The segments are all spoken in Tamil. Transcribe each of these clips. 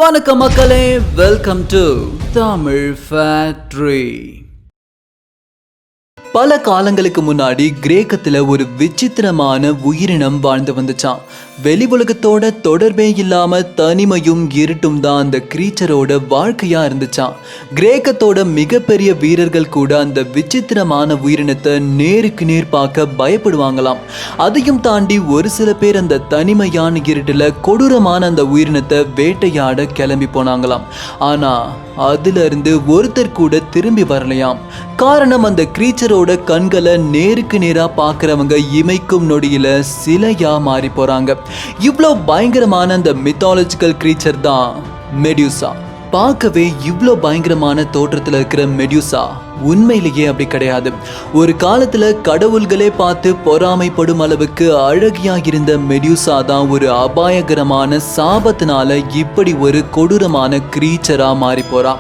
வணக்கம் மக்களே, வெல்கம் டு தமிழ் ஃபேக்டரி. பல காலங்களுக்கு முன்னாடி கிரேக்கத்துல ஒரு விசித்திரமான உயிரினம் வாழ்ந்து வந்துச்சான். வெளி உலகத்தோட தொடர்பே இல்லாம தனிமையும் இருட்டும் தான் அந்த கிரீச்சரோட வாழ்க்கையா இருந்துச்சான். கிரேக்கத்தோட மிகப்பெரிய வீரர்கள் கூட அந்த விசித்திரமான உயிரினத்தை நேருக்கு நேர் பார்க்க பயப்படுவாங்களாம். அதையும் தாண்டி ஒரு சில பேர் அந்த தனிமையான இருட்டுல கொடூரமான அந்த உயிரினத்தை வேட்டையாட கிளம்பி போனாங்களாம். ஆனா அதுல இருந்து ஒருத்தர் கூட திரும்பி வரலையாம். காரணம், அந்த கிரீச்சரோட கண்களை நேருக்கு நேரா பார்க்கறவங்க இமைக்கும் நொடியில சிலையா மாறி போறாங்க. இவ்வளோ பயங்கரமான அந்த மித்தாலஜிக்கல் கிரீச்சர் தான் மெடியூசா. பார்க்கவே இவ்வளோ பயங்கரமான தோற்றத்தில் இருக்கிற மெடியூசா உண்மையிலேயே அப்படி கிடையாது. ஒரு காலத்துல கடவுள்களே பார்த்து பொறாமைப்படும் அளவுக்கு அழகியா இருந்த மெடியூசா தான் ஒரு அபாயகரமான சாபத்தினால இப்படி ஒரு கொடூரமான கிரீச்சரா மாறி போறா.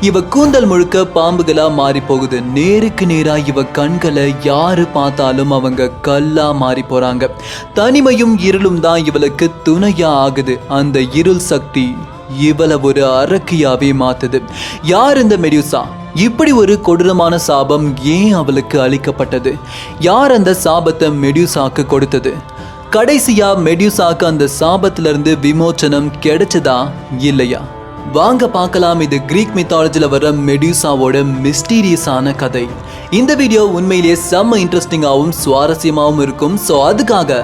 இவ கூந்தல் முழுக்க பாம்புகளா மாறி போகுது. நேருக்கு நேரா இவ கண்களை யாரு பார்த்தாலும் அவங்க கல்லா மாறி போறாங்க. தனிமையும் இருளும் தான் இவளுக்கு துணையா ஆகுது. அந்த இருள் சக்தி இவளை ஒரு அரக்கியாவே மாத்துது. யார் இந்த மெடியூசா? இப்படி ஒரு கொடூரமான சாபம் ஏன் அவளுக்கு அளிக்கப்பட்டது? யார் அந்த சாபத்தை மெடியூசாக்கு கொடுத்தது? கடைசியா மெடியூசாக்கு அந்த சாபத்திலிருந்து விமோச்சனம் கிடைச்சதா இல்லையா? வாங்க பார்க்கலாம். இது கிரீக் மித்தாலஜில வர மெடியூசாவோட மிஸ்டீரியஸான கதை. இந்த வீடியோ உண்மையிலேயே செம்ம இன்ட்ரெஸ்டிங்காகவும் சுவாரஸ்யமாகவும் இருக்கும். ஸோ அதுக்காக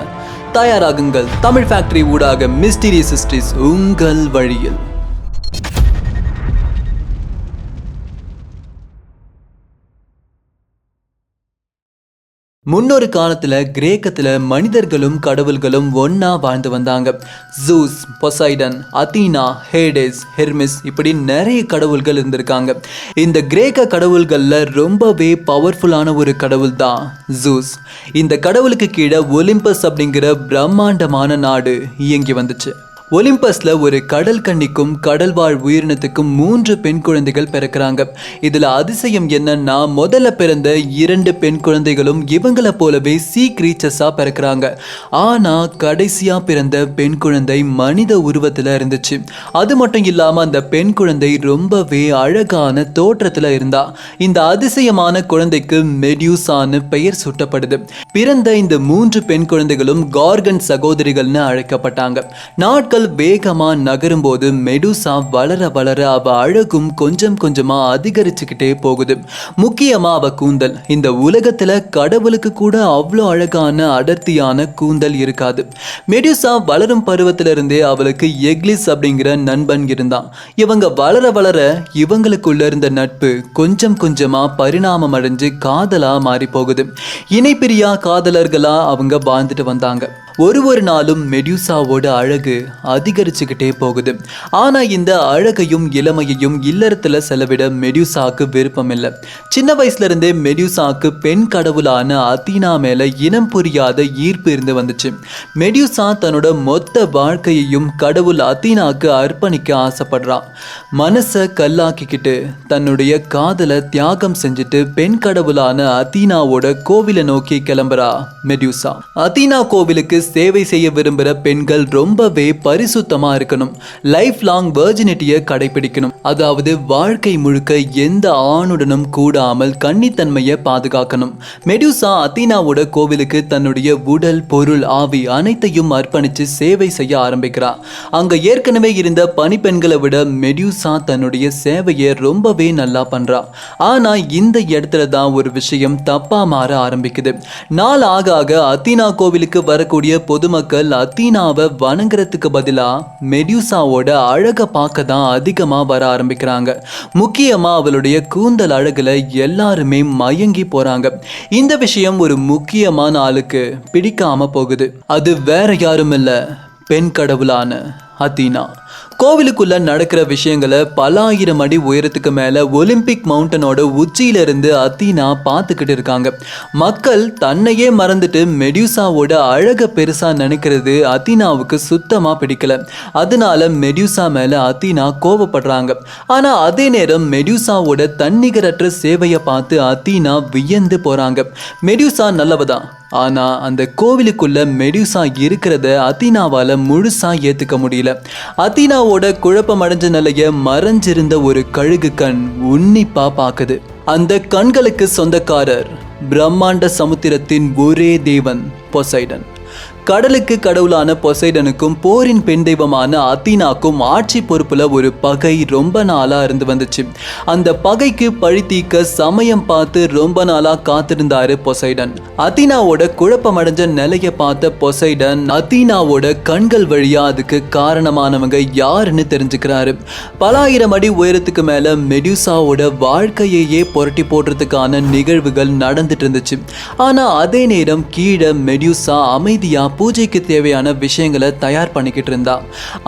தயாராகுங்கள். தமிழ் ஃபேக்டரி ஊடாக மிஸ்டீரியஸ் ஹிஸ்டரிஸ் உங்கள் வழியில். முன்னொரு காலத்துல கிரேக்கத்துல மனிதர்களும் கடவுள்களும் ஒன்னா வாழ்ந்து வந்தாங்க. ஜூஸ், பொசைடன், அதீனா, ஹேடேஸ், ஹெர்மிஸ், இப்படி நிறைய கடவுள்கள் இருந்திருக்காங்க. இந்த கிரேக்க கடவுள்கள்ல ரொம்பவே பவர்ஃபுல்லான ஒரு கடவுள் தான் ஜூஸ். இந்த கடவுளுக்கு கீழே ஒலிம்பஸ் அப்படிங்கிற பிரம்மாண்டமான நாடு இயங்கி வந்துச்சு. ஒலிம்பஸ்ல ஒரு கடல் கன்னிக்கும் கடல் வாழ் உயிரினத்துக்கும் 3 பெண் குழந்தைகள் பிறக்கிறாங்க. இதுல அதிசயம் என்னன்னா, முதல்ல பிறந்த 2 பெண் குழந்தைகளும் இவங்களை போலவே சீ கிரீச்சர்ஸா பிறக்கிறாங்க. ஆனா கடைசியா பிறந்த பெண் குழந்தை மனித உருவத்துல இருந்துச்சு. அது மட்டும் இல்லாம அந்த பெண் குழந்தை ரொம்பவே அழகான தோற்றத்துல இருந்தா. இந்த அதிசயமான குழந்தைக்கு மெடியூசான்னு பெயர் சூட்டப்படுது. பிறந்த இந்த 3 பெண் குழந்தைகளும் கார்கன் சகோதரிகள்னு அழைக்கப்பட்டாங்க. நாட்கள் வேகமா நகரும் போது மெடியூசா வளர வளர அவ அழகும் கொஞ்சம் கொஞ்சமா அதிகரிச்சுக்கிட்டே போகுது. முக்கியமா அவ கூந்தல். இந்த உலகத்துல கடவுளுக்கு கூட அவ்வளோ அழகான அடர்த்தியான கூந்தல் இருக்காது. மெடியூசா வளரும் பருவத்திலிருந்தே அவளுக்கு எக்லிஸ் அப்படிங்கிற நண்பன் இருந்தான். இவங்க வளர வளர இவங்களுக்குள்ள இருந்த நட்பு கொஞ்சம் கொஞ்சமா பரிணாமம் அடைஞ்சு காதலா மாறி போகுது. இணைப்பிரியா காதலர்களா அவங்க வாழ்ந்துட்டு வந்தாங்க. ஒரு நாளும் மெடியூசாவோட அழகு அதிகரிச்சுக்கிட்டே போகுது. ஆனா இந்த அழகையும் இளமையையும் இல்லறத்துல செலவிட மெடியூசாக்கு விருப்பம் இல்லை. சின்ன வயசுல இருந்தே மெடியூசாக்கு பெண் கடவுளான அதீனா மேல இனம் புரியாத ஈர்ப்பு இருந்து வந்துச்சு. மெடியூசா தன்னோட மொத்த வாழ்க்கையையும் கடவுள் அதீனாக்கு அர்ப்பணிக்க ஆசைப்படுறா. மனசை கல்லாக்கிக்கிட்டு தன்னுடைய காதலை தியாகம் செஞ்சுட்டு பெண் கடவுளான அதீனாவோட கோவிலை நோக்கி கிளம்புறா மெடியூசா. அதீனா கோவிலுக்கு சேவை செய்ய விரும்புகிற பெண்கள் ரொம்பவே பரிசுத்தமா இருக்கணும். லைஃப் லாங் வெர்ஜினிட்டியை கடைபிடிக்கணும். அதாவது வாழ்க்கை முழுக்க எந்த ஆணுடனும் கூடாமல் கன்னித்தன்மையை பாதுகாக்கணும். மெடியூசா அதீனாவோட கோவிலுக்கு தன்னுடைய உடல், பொருள், ஆவி அனைத்தையும் அர்ப்பணிச்சு சேவை செய்ய ஆரம்பிக்கிறா. அங்க ஏற்கனவே இருந்த பணிப்பெண்களை விட மெடியூசா தன்னுடைய சேவையை ரொம்பவே நல்லா பண்றா. ஆனா இந்த இடத்துல தான் ஒரு விஷயம் தப்பா மாற ஆரம்பிக்குது. நாள் ஆக ஆக அதீனா கோவிலுக்கு வரக்கூடிய பொதுமக்கள் அதீனாவை வணங்குறதுக்கு பதிலா மெடியூசாவோட அழகை பார்க்க தான் அதிகமா வர ஆரம்பிக்கிறாங்க. முக்கியமா அவளுடைய கூந்தல் அழகுல எல்லாருமே மயங்கி போறாங்க. இந்த விஷயம் ஒரு முக்கியமான ஆளுக்கு பிடிக்காம போகுது. அது வேற யாரும் இல்ல, பெண் கடவுளான அதீனா. கோவிலுக்குள்ள நடக்கிற விஷயங்களை பல ஆயிரம் அடி உயரத்துக்கு மேல ஒலிம்பிக் மவுண்டனோட உச்சியில இருந்து அதீனா பார்த்துக்கிட்டு இருக்காங்க. மக்கள் தன்னையே மறந்துட்டு மெடியூசாவோட அழக பெருசா நினைக்கிறது அதீனாவுக்கு சுத்தமா பிடிக்கல. அதனால மெடியூசா மேல அதீனா கோவப்படுறாங்க. ஆனா அதே நேரம் மெடியூசாவோட தன்னிகரற்ற சேவையை பார்த்து அதீனா வியந்து போறாங்க. மெடியூசா நல்லவதான், ஆனா அந்த கோவிலுக்குள்ள மெடியூசா இருக்கிறத அத்தீனாவால முழுசா ஏத்துக்க முடியல. அத்தீனாவோட குழப்பம் அடைஞ்ச நிலைய மறைஞ்சிருந்த ஒரு கழுகு கண் உன்னிப்பா பாக்குது. அந்த கண்களுக்கு சொந்தக்காரர் பிரம்மாண்ட சமுத்திரத்தின் ஒரே தேவன் பொசைடன். கடலுக்கு கடவுளான பொசைடனுக்கும் போரின் பெண் தெய்வமான அத்தீனாக்கும் ஆட்சி பொறுப்புல ஒரு பகை ரொம்ப நாளா இருந்து வந்துச்சு. அந்த பகைக்கு பழி தீர்க்க சமயம் பார்த்து ரொம்ப நாளா காத்திருந்தாரு பொசைடன். அத்தீனாவோட குழப்பம் அடைஞ்ச நிலைய பார்த்த பொசைடன் அத்தீனாவோட கண்கள் வழியா அதுக்கு காரணமானவங்க யாருன்னு தெரிஞ்சுக்கிறாரு. பல ஆயிரம் அடி உயரத்துக்கு மேல மெடியூசாவோட வாழ்க்கையையே புரட்டி போடுறதுக்கான நிகழ்வுகள் நடந்துட்டு இருந்துச்சு. ஆனா அதே நேரம் கீழே மெடியூசா அமைதியா பூஜைக்கு தேவையான விஷயங்களை தயார் பண்ணிக்கிட்டு இருந்தா.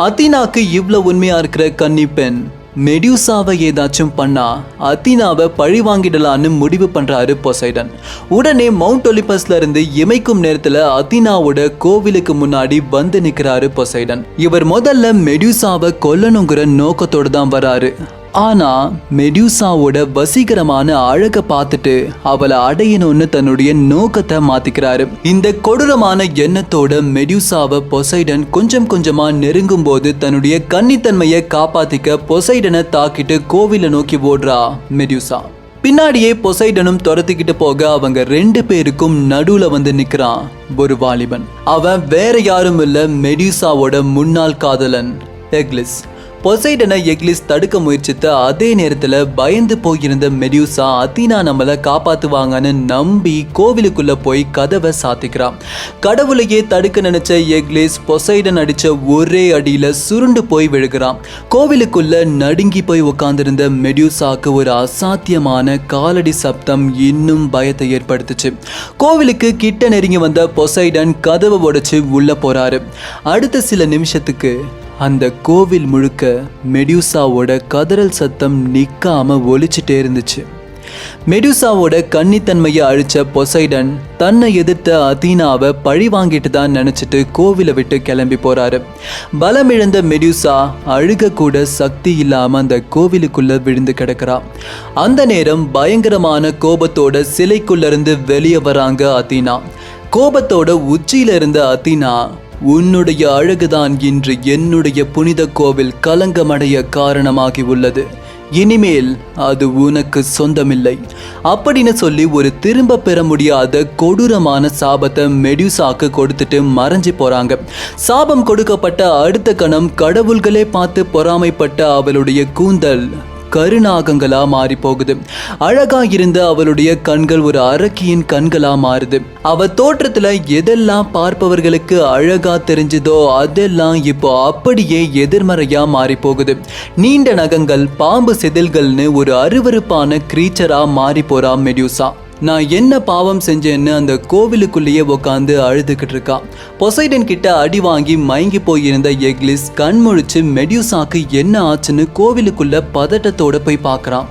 அத்தீனாக்கு இவ்வளவு உண்மையா இருக்கிற கன்னி பெண் மெடியூசாவை ஏதாச்சும் பண்ணா அத்தீனாவை பழி வாங்கிடலான்னு முடிவு பண்றாரு பொசைடன். உடனே மவுண்ட் ஒலிம்பஸ்ல இருந்து இமைக்கும் நேரத்துல அத்தீனாவோட கோவிலுக்கு முன்னாடி வந்து நிக்கிறாரு பொசைடன். இவர் முதல்ல மெடியூசாவை கொல்லணுங்கிற நோக்கத்தோடு தான் வராரு. ஆனா மெடியூசாவோட வசீகரமான அழகை பார்த்துட்டு அவளை அடையணும்னு தன்னுடைய நோக்கத்தை மாத்திக்கிறாரு. இந்த கொடூரமான எண்ணத்தோட மெடியூசாவை பொசைடன் கொஞ்சம் கொஞ்சமா நெருங்கும் போது தன்னுடைய கன்னித்தன்மையை காப்பாத்திக்க பொசைடனை தாக்கிட்டு கோவிலை நோக்கி ஓடுறா மெடியூசா. பின்னாடியே பொசைடனும் துரத்திக்கிட்டு போக அவங்க ரெண்டு பேருக்கும் நடுவுல வந்து நிக்கிறான் ஒரு வாலிபன். அவன் வேற யாரும் இல்ல, மெடியூசாவோட முன்னாள் காதலன் எக்லிஸ். பொசைடனை எக்லிஸ் தடுக்க முயற்சித்த அதே நேரத்துல பயந்து போயிருந்த மெடியூசா அத்தீனா நம்மளை காப்பாத்துவாங்கன்னு நம்பி கோவிலுக்குள்ள போய் கதவை சாத்திக்கிறான். கடவுளையே தடுக்க நினைச்ச எக்லிஸ் பொசைடன் அடிச்ச ஒரே அடியில சுருண்டு போய் விழுகிறான். கோவிலுக்குள்ள நடுங்கி போய் உட்கார்ந்திருந்த மெடியூசாக்கு ஒரு அசாத்தியமான காலடி சப்தம் இன்னும் பயத்தை ஏற்படுத்துச்சு. கோவிலுக்கு கிட்ட நெருங்கி வந்த பொசைடன் கதவை உடைச்சு உள்ள போறாரு. அடுத்த சில நிமிஷத்துக்கு அந்த கோவில் முழுக்க மெடியூசாவோட கதறல் சத்தம் நிற்காம ஒலிச்சுட்டே இருந்துச்சு. மெடியூசாவோட கன்னித்தன்மையை அழிச்ச பொசைடன் தன்னை எதிர்த்த அத்தீனாவை பழி வாங்கிட்டு தான் நினைச்சிட்டு கோவிலை விட்டு கிளம்பி போறாரு. பலமிழந்த மெடியூசா அழுக கூட சக்தி இல்லாம அந்த கோவிலுக்குள்ள விழுந்து கிடக்கிறா. அந்த நேரம் பயங்கரமான கோபத்தோட சிலைக்குள்ள இருந்து வெளியே வராங்க அத்தீனா. கோபத்தோட உச்சியில இருந்த அத்தீனா, உன்னுடைய அழகுதான் இன்று என்னுடைய புனித கோவில் கலங்கமடைய காரணமாகி உள்ளது. இனிமேல் அது உனக்கு சொந்தமில்லை அப்படின்னு சொல்லி ஒரு திரும்ப பெற முடியாத கொடூரமான சாபத்தை மெடியூசாக்கு கொடுத்துட்டு மறைஞ்சு போறாங்க. சாபம் கொடுக்கப்பட்ட அடுத்த கணம் கடவுள்களே பார்த்து பொறாமைப்பட்ட அவளுடைய கூந்தல் கருநாகங்களா மாறி போகுது. அழகா இருந்த அவளுடைய கண்கள் ஒரு அரக்கியின் கண்களா மாறுது. அவ தோற்றத்துல எதெல்லாம் பார்ப்பவர்களுக்கு அழகா தெரிஞ்சதோ அதெல்லாம் இப்போ அப்படியே எதிர்மறையா மாறி போகுது. நீண்ட நகங்கள், பாம்பு செதில்கள்னு ஒரு அருவருப்பான கிரீச்சரா மாறி போறா மெடியூசா. நான் என்ன பாவம் செஞ்சேன்னு அந்த கோவிலுக்குள்ளேயே உட்காந்து அழுதுகிட்டு இருக்கா. பொசைடன் கிட்ட அடி வாங்கி மயங்கி போயிருந்த எக்லிஸ் கண் முழிச்சு மெடியூசாக்கு என்ன ஆச்சுன்னு கோவிலுக்குள்ள பதட்டத்தோட போய் பார்க்கறான்.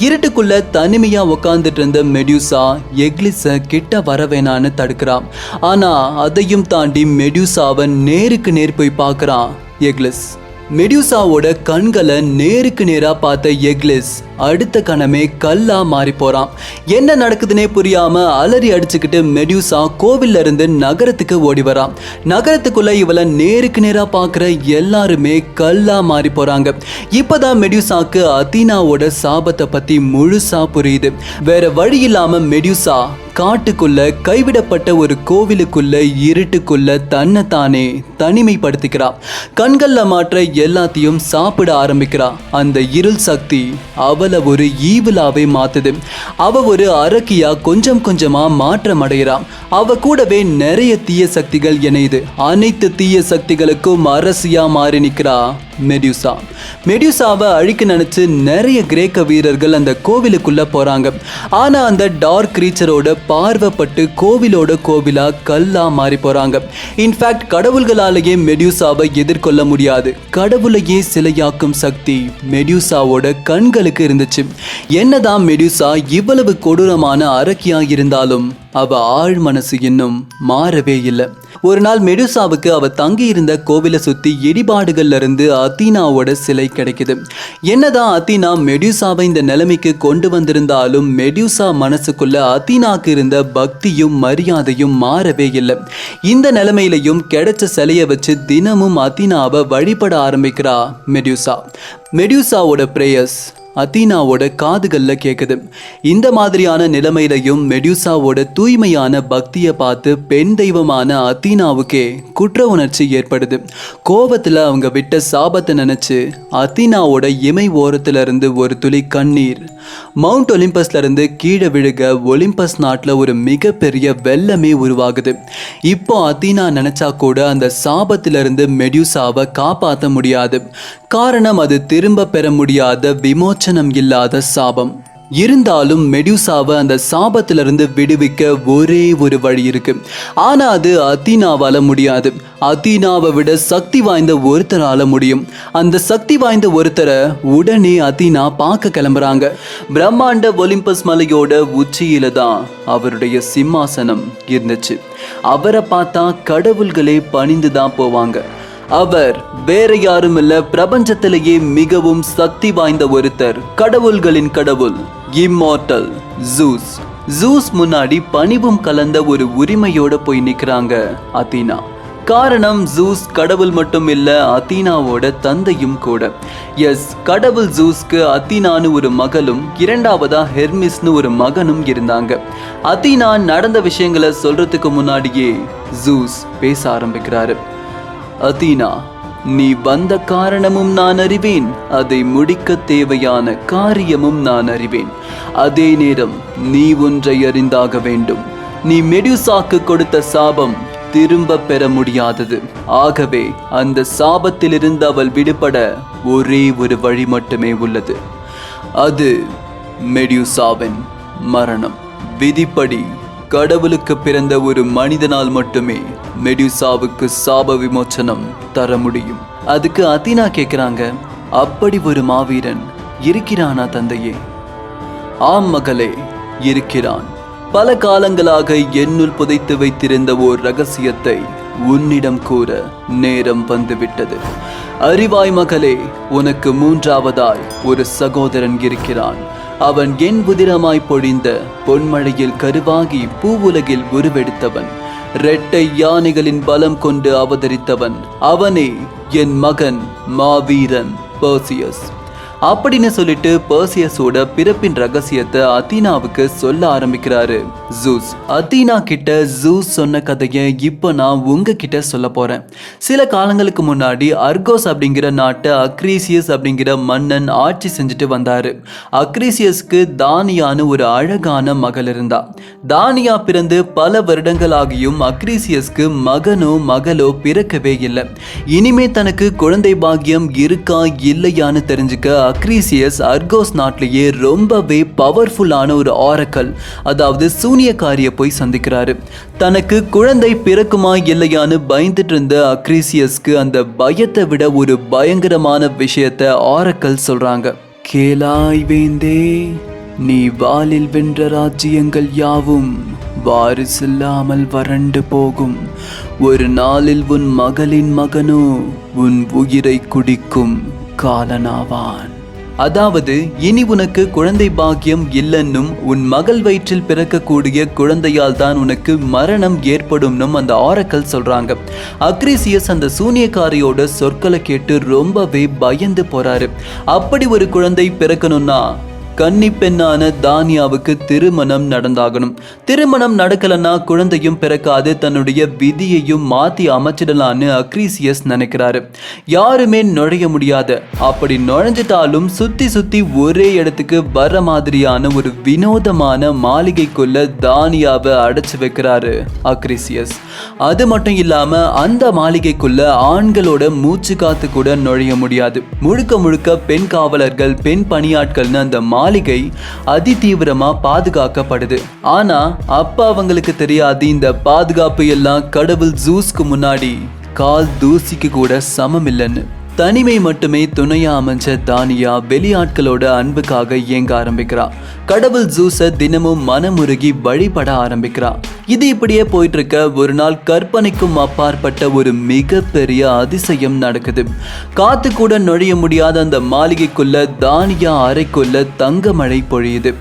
இருட்டுக்குள்ள தனிமையா உட்காந்துட்டு இருந்த மெடியூசா எக்லிஸ கிட்ட வர வேணான்னு தடுக்கிறான். ஆனா அதையும் தாண்டி மெடியூசாவை நேருக்கு நேர் போய் பார்க்கறான் எக்லிஸ். மெடியூசாவோட கண்களை நேருக்கு நேரா பார்த்த எக்லிஸ் அடுத்த கணமே கல்லா மாறி போறான். என்ன நடக்குதுன்னே புரியாம அலறி அடிச்சுக்கிட்டு மெடியூசா கோவில்ல இருந்து நகரத்துக்கு ஓடி வரான். நகரத்துக்குள்ள இவளை நேருக்கு நேரா பார்க்குற எல்லாருமே கல்லா மாறி போறாங்க. இப்பதான் மெடியூசாக்கு அத்தீனாவோட சாபத்தை பத்தி முழுசா புரியுது. வேற வழி இல்லாம மெடியூசா காட்டுக்குள்ள கைவிடப்பட்ட ஒரு கோவிலுக்குள்ள இருட்டுக்குள்ள தன்னை தானே தனிமைப்படுத்திக்கிறா. கண்கள்ல மாற்ற எல்லாத்தையும் சாப்பிட ஆரம்பிக்கிறா. அந்த இருள் சக்தி அவளை ஒரு ஈவிலாவே மாத்துது. அவ ஒரு அரக்கியா கொஞ்சம் கொஞ்சமா மாற்றம் அடைகிறா. அவ கூடவே நிறைய தீய சக்திகள் இணையுது. அனைத்து தீய சக்திகளுக்கும் அரசியா மாறி நிற்கிறா மெடியூசா. மெடியூசாவை அழிக்க நினைச்சு நிறைய கிரேக்க வீரர்கள் அந்த கோவிலுக்குள்ள போறாங்க. ஆனா அந்த டார்க் கிரீச்சரோட பார்வைப்பட்டு கோவிலோட கோவிலா கல்லா மாறி போறாங்க. இன்ஃபேக்ட் கடவுள்களாலேயே மெடியூசாவை எதிர்கொள்ள முடியாது. கடவுளையே சிலையாக்கும் சக்தி மெடியூசாவோட கண்களுக்கு இருந்து இருந்துச்சு. என்னதான் மெடியூசா இவ்வளவு கொடூரமான அரக்கியா இருந்தாலும் அவ ஆழ் மனசு இன்னும் மாறவே இல்லை. ஒரு நாள் மெடியூசாவுக்கு அவ தங்கி இருந்த கோவிலை சுத்தி இடிபாடுகள்ல இருந்து அத்தீனாவோட சிலை கிடைக்குது. என்னதான் அத்தீனா மெடியூசாவை இந்த நிலைமைக்கு கொண்டு வந்திருந்தாலும் மெடியூசா மனசுக்குள்ள அத்தீனாக்கு இருந்த பக்தியும் மரியாதையும் மாறவே இல்லை. இந்த நிலைமையிலையும் கிடைச்ச சிலையை வச்சு தினமும் அத்தீனாவை வழிபட ஆரம்பிக்கிறா மெடியூசா. மெடியூசாவோட பிரேயர்ஸ் அத்தீனாவோட காதுகள்ல கேக்குது. இந்த மாதிரியான நிலைமையிலையும் மெடியூசாவோட தூய்மையான பக்தியை பார்த்து பெண் தெய்வமான அத்தீனாவுக்கே குற்ற உணர்ச்சி ஏற்படுது. கோபத்துல அவங்க விட்ட சாபத்தை நினைச்சு அத்தீனாவோட இமை ஓரத்துல இருந்து ஒரு துளி கண்ணீர் மவுண்ட் ஒலிம்பஸ்ல இருந்து கீழே விழுக ஒலிம்பஸ் நாட்டுல ஒரு மிகப்பெரிய வெள்ளமே உருவாகுது. இப்போ அத்தீனா நினைச்சா கூட அந்த சாபத்திலிருந்து மெடியூசாவை காப்பாற்ற முடியாது. காரணம் அது திரும்ப பெற முடியாத விமோச்சனம் இல்லாத சாபம். இருந்தாலும் மெடியூசாவை அந்த சாபத்திலிருந்து விடுவிக்க ஒரே ஒரு வழி இருக்கு. ஆனா அது அத்தீனாவால முடியாது. அத்தீனாவை விட சக்தி வாய்ந்த ஒருத்தரால முடியும். அந்த சக்தி வாய்ந்த ஒருத்தரை உடனே அத்தீனா பார்க்க கிளம்புறாங்க. பிரம்மாண்ட ஒலிம்பஸ் மலையோட உச்சியில தான் அவருடைய சிம்மாசனம் இருந்துச்சு. அவரை பார்த்தா கடவுள்களே பணிந்து தான் போவாங்க. அவர் வேற யாரும் இல்ல, பிரபஞ்சத்திலேயே மிகவும் சக்தி வாய்ந்த ஒருத்தர், கடவுள்களின் கடவுள், இம்மார்டல் ஜூஸ். ஜூஸ் முன்னாடி பணிவும் கலந்த ஒரு உரிமையோட போய் நிக்கிறாங்க அத்தீனா. காரணம் ஜூஸ் கடவுள் மட்டும் இல்ல, அத்தீனாவோட தந்தையும் கூட. எஸ், கடவுள் ஜூஸ்க்கு அத்தீனான்னு ஒரு மகளும் இரண்டாவதா ஹெர்மிஸ்னு ஒரு மகனும் இருந்தாங்க. அத்தீனா நடந்த விஷயங்களை சொல்றதுக்கு முன்னாடியே ஜூஸ் பேச ஆரம்பிக்கிறாரு. அத்தீனா, நீ வந்த காரணமும் நான் அறிவேன், அதை முடிக்க தேவையான காரியமும் நான் அறிவேன். அதே நேரம் நீ ஒன்றை அறிந்தாக வேண்டும். நீ மெடியூசாக்கு கொடுத்த சாபம் திரும்ப பெற முடியாதது. ஆகவே அந்த சாபத்திலிருந்து அவள் விடுபட ஒரே ஒரு வழி மட்டுமே உள்ளது. அது மெடியூசாவின் மரணம். விதிப்படி கடவுளுக்கு பிறந்த ஒரு மனிதனால் மட்டுமே மெடியூசாவுக்கு சாப விமோச்சனம் தர முடியும். அதுக்கு அத்தீனா கேட்கிறாங்க, அப்படி ஒரு மாவீரன் இருக்கிறானா தந்தையே? ஆம் மகளே, இருக்கிறான். பல காலங்களாக என்னுள் புதைத்து வைத்திருந்த ஓர் ரகசியத்தை உன்னிடம் கூற நேரம் வந்துவிட்டது. அறிவாய் மகளே, உனக்கு மூன்றாவதாய் ஒரு சகோதரன் இருக்கிறான். அவன் என் உதிரமாய் பொழிந்த பொன்மழையில் கருவாகி பூவுலகில் உருவெடுத்தவன். இரட்டை யானைகளின் பலம் கொண்டு அவதரித்தவன். அவனே என் மகன் மாவீரன் பெர்சியஸ். அப்படின்னு சொல்லிட்டு பெர்சியஸோட பிறப்பின் ரகசியத்தை அத்தீனாவுக்கு சொல்ல ஆரம்பிக்கிறாரு ஜூஸ். அத்தீனா கிட்ட ஜூஸ் சொன்ன கதையை இப்போ நான் உங்ககிட்ட சொல்ல போறேன். சில காலங்களுக்கு முன்னாடி அர்கோஸ் அப்படிங்கிற நாட்டை அக்ரீசியஸ் அப்படிங்கிற மன்னன் ஆட்சி செஞ்சுட்டு வந்தாரு. அக்ரீசியஸ்க்கு தானியான்னு ஒரு அழகான மகள் இருந்தா. தானியா பிறந்து பல வருடங்கள் ஆகியும் அக்ரீசியஸ்க்கு மகனோ மகளோ பிறக்கவே இல்லை. இனிமே தனக்கு குழந்தை பாக்கியம் இருக்கா இல்லையான்னு தெரிஞ்சுக்க அக்ரீசியஸ் அர்கோஸ் நாட்டிலேயே ரொம்பவே பவர்ஃபுல்லான ஒரு ஆரக்கல், அதாவது சூனியக்காரியை போய் சந்திக்கிறாரு. தனக்கு குழந்தை பிறக்குமா இல்லையான்னு பயந்துட்டு இருந்த அக்ரீசியஸ்க்கு அந்த பயத்தை விட ஒரு பயங்கரமான விஷயத்தை ஆரக்கல் சொல்றாங்க. கேளாய் வேந்தே, நீ வாளில் வென்ற ராஜ்யங்கள் யாவும் வாரிசில்லாமல் வறண்டு போகும். ஒரு நாளில் உன் மகளின் மகனோ உன் உயிரை குடிக்கும் காலனாவான். அதாவது இனி உனக்கு குழந்தை பாக்கியம் இல்லைன்னும் உன் மகள் வயிற்றில் பிறக்கக்கூடிய குழந்தையால் தான் உனக்கு மரணம் ஏற்படும்னும் அந்த ஆரக்கல் சொல்றாங்க. அக்ரீசியஸ் அந்த சூனியக்காரியோட சொற்களை கேட்டு ரொம்பவே பயந்து போறாரு. அப்படி ஒரு குழந்தை பிறக்கணும்னா கன்னி பெண்ணான தானியாவுக்கு திருமணம் நடந்தாகணும். திருமணம் நடக்கலன்னா குழந்தையும் பிறக்காது, தன்னுடைய விதியையும் மாத்தி அமைச்சிடலான்னு அக்ரீசியஸ் நினைக்கிறாரு. யாருமே நுழைய முடியாது. அப்படி நுழைஞ்சிட்டாலும் சுத்தி சுத்தி ஒரே இடத்துக்கு வர மாதிரியான ஒரு வினோதமான மாளிகைக்குள்ள தானியாவை அடைச்சு வைக்கிறாரு அக்ரீசியஸ். அது மட்டும் இல்லாம அந்த மாளிகைக்குள்ள ஆண்களோட மூச்சு காத்து கூட நுழைய முடியாது. முழுக்க முழுக்க பெண் காவலர்கள், பெண் பணியாட்கள்னு அந்த மாளிகை அதி தீவிரமா பாதுகாக்கப்படுது. ஆனா அப்ப அவங்களுக்கு தெரியாது, இந்த பாதுகாப்பு எல்லாம் கடவுள் ஜூஸ்க்கு முன்னாடி கால் தூசிக்கு கூட சமம் இல்லைன்னு. தனிமை மட்டுமே துணையா அமைஞ்ச தானியா வெளியாட்களோட அன்புக்காக இயங்க ஆரம்பிக்கிறா. கடவுள் ஜூஸை தினமும் மனமுருகி வழிபட ஆரம்பிக்கிறா. இது இப்படியே போயிட்டு இருக்க ஒரு நாள் கற்பனைக்கும் அப்பாற்பட்ட ஒரு மிகப்பெரிய அதிசயம் நடக்குது. காத்து கூட நுழைய முடியாத அந்த மாளிகைக்குள்ள தானியா அறைக்குள்ள தங்க மழை பொழியுது.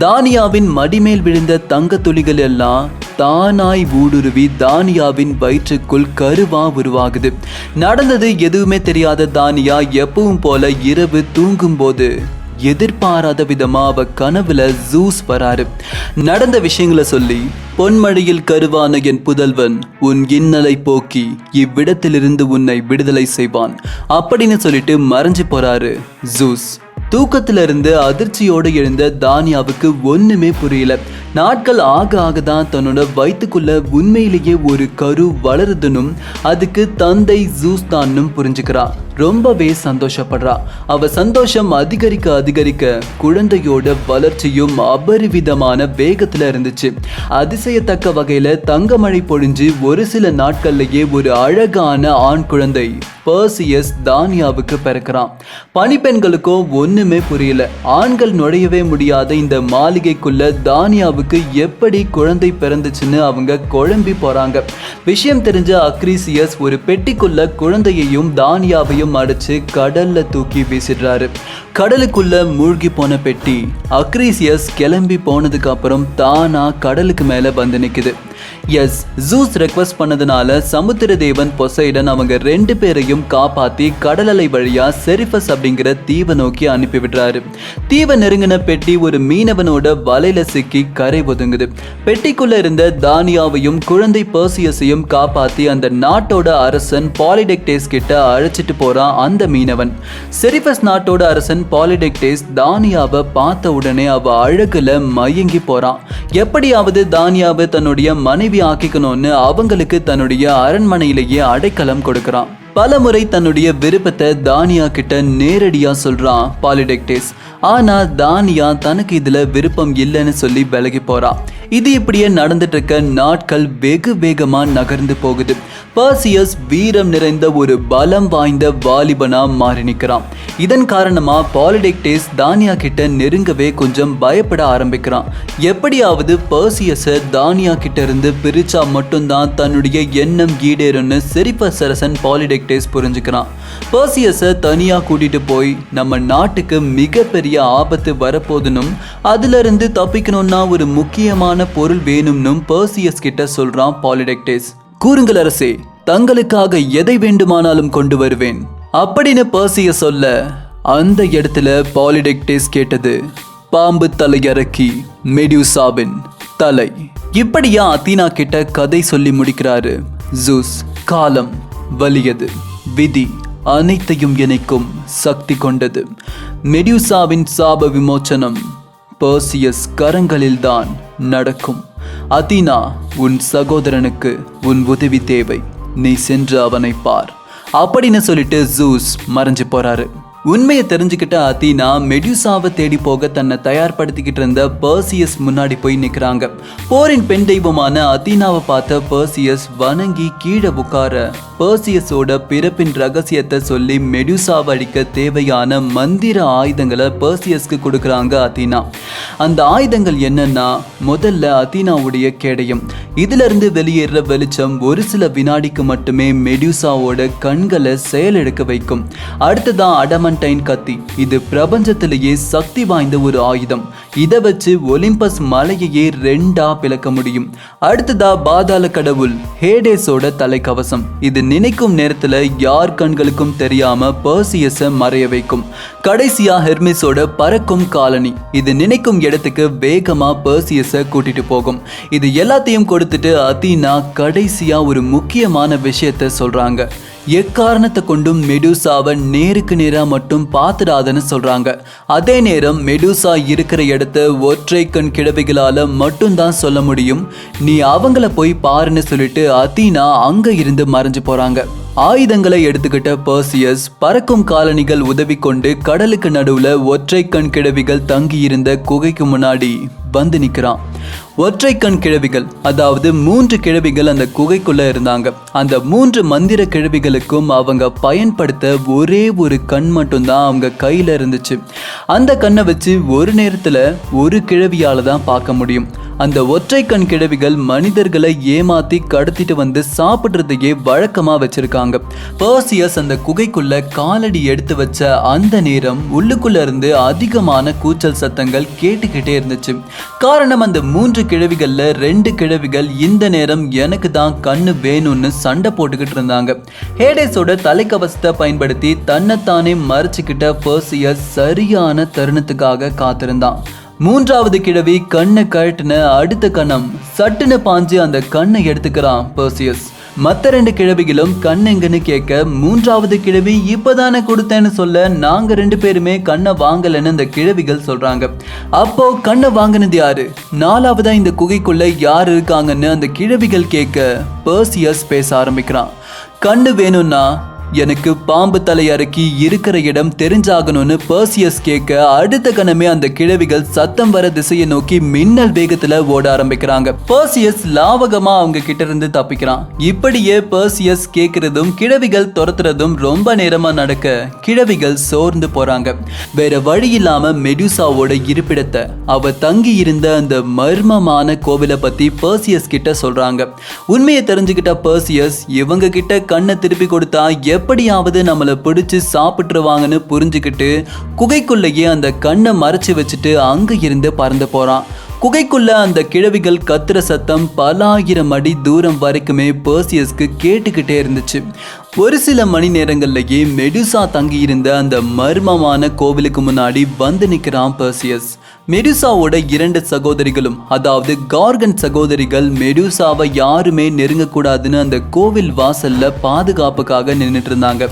தானியாவின் மடிமேல் விழுந்த தங்க துளிகள் எல்லாம் தானாய் ஊடுருவி தானியாவின் வயிற்றுக்குள் கருவா உருவாகுது. நடந்தது எதுவுமே தெரியாத தானியா எப்பவும் போல இரவு தூங்கும் போது எதிர்பாராத விதமா அவ கனவுல ஜூஸ் வராரு. நடந்த விஷயங்களை சொல்லி, பொன்மழையில் கருவான என் புதல்வன் உன் இன்னலை போக்கி இவ்விடத்திலிருந்து உன்னை விடுதலை செய்வான் அப்படின்னு சொல்லிட்டு மறைஞ்சு போறாரு ஜூஸ். தூக்கத்திலிருந்து அதிர்ச்சியோடு எழுந்த தானியாவுக்கு ஒண்ணுமே புரியல. நாட்கள் ஆக ஆக தான் தன்னோட வயிற்றுக்குள்ள உண்மையிலேயே ஒரு கரு வளருதுன்னும் அதுக்கு தந்தை ஜூஸ் தான்னும் புரிஞ்சுக்கிறா. ரொம்பவே சந்தோஷப்படுறா. அவ சந்தோஷம் அதிகரிக்க அதிகரிக்க குழந்தையோட வளர்ச்சியும் அபரிவிதமான வேகத்துல இருந்துச்சு. அதிசயத்தக்க வகையில தங்கமழை பொழிஞ்சு ஒரு சில நாட்கள்லயே ஒரு அழகான ஆண் குழந்தை பர்சியஸ் தானியாவுக்கு பிறக்கிறான். பணிப்பெண்களுக்கோ ஒண்ணுமே புரியல. ஆண்கள் நுழையவே முடியாத இந்த மாளிகைக்குள்ள தானியாவுக்கு எப்படி குழந்தை பிறந்துச்சுன்னு அவங்க குழம்பி போறாங்க. விஷயம் தெரிஞ்ச அக்ரீசியஸ் ஒரு பெட்டிக்குள்ள குழந்தையையும் தானியாவையும் அடைச்சு கடல்ல தூக்கி வீசிடுறாரு. கடலுக்குள்ள மூழ்கி போன பெட்டி அக்ரீசியஸ் கிளம்பி போனதுக்கு அப்புறம் தானா கடலுக்கு மேல வந்து நிக்குது. எஸ், ஜூஸ் ரெக்வஸ்ட் பண்ணதுனால சமுத்திர தேவன் பொசைடன் அவங்க 2 பேரையும் காப்பாத்தி கடலலை வழியா செரிஃபஸ் அப்படிங்கிற தீவை நோக்கி அனுப்பி விடுறாரு. தீவை நெருங்கின பெட்டி ஒரு மீனவனோட வலையில சிக்கி கரை ஒதுங்குது. பெட்டிக்குள்ள இருந்த தானியாவையும் குழந்தை பர்சியஸையும் காப்பாத்தி அந்த நாட்டோட அரசன் பாலிடெக்டேஸ் கிட்ட அழைச்சிட்டு போறான் அந்த மீனவன். செரிஃபஸ் நாட்டோட அரசன் பாலிடெக்டேஸ் தானியாவை பார்த்த உடனே அவ அழகுல மயங்கி போறான். எப்படியாவது தானியாவை தன்னுடைய மனைவி ஆக்கிக்கணும்னு அவங்களுக்கு தன்னுடைய அரண்மனையிலேயே அடைக்கலம் கொடுக்கறான். பலமுறை தன்னுடைய விருப்பத்தை தானியா கிட்ட நேரடியா சொல்றான் பாலிடெக்டேஸ். ஆனா தானியா தனக்கு இதுல விருப்பம் இல்லைன்னு சொல்லி விலகி போறா. இது இப்படியே நடந்துட்டு இருக்க நாட்கள் வெகு வேகமா நகர்ந்து போகுது. பர்சியஸ் வீரம் நிறைந்த ஒரு பலம் வாய்ந்த வாலிபனா மாறி நிற்கிறான். இதன் காரணமா பாலிடெக்டேஸ் தானியா கிட்ட நெருங்கவே கொஞ்சம் பயப்பட ஆரம்பிக்கிறான். எப்படியாவது பர்சியஸை தானியா கிட்ட இருந்து பிரிச்சா மட்டும்தான் தன்னுடைய எண்ணம் ஈடேறும்னு செரிஃபஸ் அரசன் பாலிடெக்டேஸ் புரிஞ்சுக்கிறான். பர்சியஸை தனியா கூட்டிட்டு போய் நம்ம நாட்டுக்கு மிகப்பெரிய ஆபத்து வரப்போதுனும் அதுல இருந்து தப்பிக்கணும்னா ஒரு முக்கியமான பொருள் வேணும்னும் பர்சியஸ் கிட்ட சொல்றான் பாலிடெக்டேஸ். கூறுங்கள் அரசே, தங்களுக்காக எதை வேண்டுமானாலும் கொண்டு வருவேன் அப்படின்னு பர்சியஸ் சொல்ல, அந்த இடத்துல பாலிடெக்டேஸ் கேட்டது பாம்பு தலையறக்கி மெடியூசாவின் தலை. இப்படியா அத்தீனா கிட்ட கதை சொல்லி முடிக்கிறாரு ஜூஸ். காலம் வலியது, விதி அனைத்தையும் இணைக்கும் சக்தி கொண்டது. மெடியூசாவின் சாப விமோச்சனம் பர்சியஸ் கரங்களில்தான் நடக்கும். அத்தீனா, உன் சகோதரனுக்கு உன் உதவி தேவை. நீ சென்று அவனை பார் அப்படின்னு சொல்லிட்டு ஜூஸ் மறைஞ்சு போறாரு. உண்மையை தெரிஞ்சுக்கிட்ட அத்தீனா மெடியூசாவை தேடி போக தன்னை தயார்படுத்திக்கிட்டு இருந்த பர்சியஸ் முன்னாடி போய் நிற்கிறாங்க. போரின் பெண் தெய்வமான அத்தீனாவை பார்த்த பர்சியஸ் வணங்கி கீழே உட்கார பர்சியஸோட பிறப்பின் ரகசியத்தை சொல்லி மெடியூசாவை அடிக்க தேவையான மந்திர ஆயுதங்களை பர்சியஸ்க்கு கொடுக்குறாங்க அத்தீனா. அந்த ஆயுதங்கள் என்னன்னா, முதல்ல அத்தீனாவுடைய கேடயம். இதுல இருந்து வெளியேற வெளிச்சம் ஒரு சில வினாடிக்கு மட்டுமே மெடியூசாவோட கண்களை செயலெடுக்க வைக்கும். அடுத்ததான் அடமண்டைன் கத்தி. இது பிரபஞ்சத்திலேயே சக்தி வாய்ந்த ஒரு ஆயுதம். இதை வச்சு ஒலிம்பஸ் மலையையே 2ஆ பிளக்க முடியும். அடுத்ததா பாதாள கடவுள் ஹேடேஸோட தலைக்கவசம். இது நினைக்கும் நேரத்துல யார் கண்களுக்கும் தெரியாம பர்சியஸை மறைய வைக்கும். கடைசியா ஹெர்மிஸோட பறக்கும் காலனி. இது நினைக்கும் இடத்துக்கு வேகமா பர்சியஸை கூட்டிட்டு போகும். இது எல்லாத்தையும் கொடுத்துட்டு அத்தீனா கடைசியா ஒரு முக்கியமான விஷயத்த சொல்றாங்க. எக்காரணத்தை கொண்டும் மெடியூசாவை நேருக்கு நேரா மட்டும் பார்த்துடாதன்னு சொல்றாங்க. அதே நேரம் மெடியூசா இருக்கிற இடத்த ஒற்றை கண் கிழவிகளால மட்டும்தான் சொல்ல முடியும். நீ அவங்கள போய் பாருன்னு சொல்லிட்டு அத்தீனா அங்க இருந்து மறைஞ்சு போறாங்க. ஆயுதங்களை எடுத்துக்கிட்ட பர்சியஸ் பறக்கும் காலனிகள் உதவி கொண்டு கடலுக்கு நடுவுல ஒற்றை கண் கிழவிகள் தங்கி இருந்த குகைக்கு முன்னாடி வந்து நிற்கிறான். ஒற்றை கண் கிழவிகள், அதாவது 3 கிழவிகள் அந்த குகைக்குள்ள இருந்தாங்க. அந்த 3 மந்திர கிழவிகளுக்கும் அவங்க பயன்படுத்த ஒரே ஒரு கண் மட்டும்தான் அவங்க கையில இருந்துச்சு. அந்த கண்ணை வச்சு ஒரு நேரத்துல ஒரு கிழவியால தான் பார்க்க முடியும். அந்த ஒற்றை கண் கிழவிகள் மனிதர்களை ஏமாத்தி கடத்திட்டு வந்து சாப்பிட்றதையே வழக்கமா வச்சிருக்காங்க. பெர்சியஸ் அந்த குகைக்குள்ள காலடி எடுத்து வச்ச அந்த நேரம் உள்ளுக்குள்ள இருந்து அதிகமான கூச்சல் சத்தங்கள் கேட்டுக்கிட்டே இருந்துச்சு. காரணம், அந்த 3 கிழவிகள்ல 2 கிழவிகள் இந்த நேரம் எனக்கு தான் கண்ணு வேணும்னு சண்டை போட்டுக்கிட்டு இருந்தாங்க. ஹேடேஸோட தலைக்கவசத்தை பயன்படுத்தி தன்னைத்தானே மறைச்சுக்கிட்ட பெர்சியஸ் சரியான தருணத்துக்காக காத்திருந்தான். 3வது கிழவி கண்ணை கழட்டின அடுத்த கணம் சட்டுன்னு பாஞ்சு அந்த கண்ணை எடுத்துக்கிறான் பெர்சியஸ். மற்ற 2 கிழவிகளும் கண் எங்கன்னு கேட்க 3வது கிழவி இப்பதானே கொடுத்தேன்னு சொல்ல நாங்க 2 பேருமே கண்ணை வாங்கலன்னு இந்த கிழவிகள் சொல்றாங்க. அப்போ கண்ணை வாங்கினது யாரு, 4வதா இந்த குகைக்குள்ள யார் இருக்காங்கன்னு அந்த கிழவிகள் கேட்க பெர்சியஸ் பேச ஆரம்பிக்கிறான். கண்ணு வேணும்னா எனக்கு பாம்பு தலை அறுக்கி இருக்கிற இடம் தெரிஞ்சாகணும்னு பெர்சியஸ் கேட்க அடுத்த கணமே அந்த கிழவிகள் சத்தம் வர திசையை நோக்கி மின்னல் வேகத்துல ஓட ஆரம்பிக்கிறாங்க. பெர்சியஸ் லாவகமா அவங்க கிட்ட இருந்து தப்பிக்கிறான். இப்படியே பெர்சியஸ் கேட்கறதும் கிழவிகள் துரத்துறதும் ரொம்ப நேரமா நடக்க கிழவிகள் சோர்ந்து போறாங்க. வேற வழி இல்லாம மெடுசாவோட இருப்பிடத்தை, அவ தங்கி இருந்த அந்த மர்மமான கோவிலை பத்தி பெர்சியஸ் கிட்ட சொல்றாங்க. உண்மையை தெரிஞ்சுக்கிட்ட பெர்சியஸ் இவங்க கிட்ட கண்ணை திருப்பி கொடுத்தா எப்படியாவது நம்மளை பிடிச்சு சாப்பிட்டுருவாங்கன்னு புரிஞ்சுக்கிட்டு குகைக்குள்ளேயே அந்த கண்ணை மறைச்சு வச்சுட்டு அங்க இருந்து பறந்து போறான். குகைக்குள்ள அந்த கிழவிகள் கத்துற சத்தம் பல ஆயிரம் அடி தூரம் வரைக்குமே பெர்சியஸ்க்கு கேட்டுக்கிட்டே இருந்துச்சு. ஒரு சில மணி நேரங்கள்லயே மெடுசா தங்கி இருந்த அந்த மர்மமான கோவிலுக்கு முன்னாடி வந்து நிற்கிறான் பெர்சியஸ். மெடுசாவோட 2 சகோதரிகளும், அதாவது கார்கன் சகோதரிகள், மெடுசாவை யாருமே நெருங்கக்கூடாதுன்னு அந்த கோவில் வாசல்ல பாதுகாப்புக்காக நின்றுட்டு இருந்தாங்க.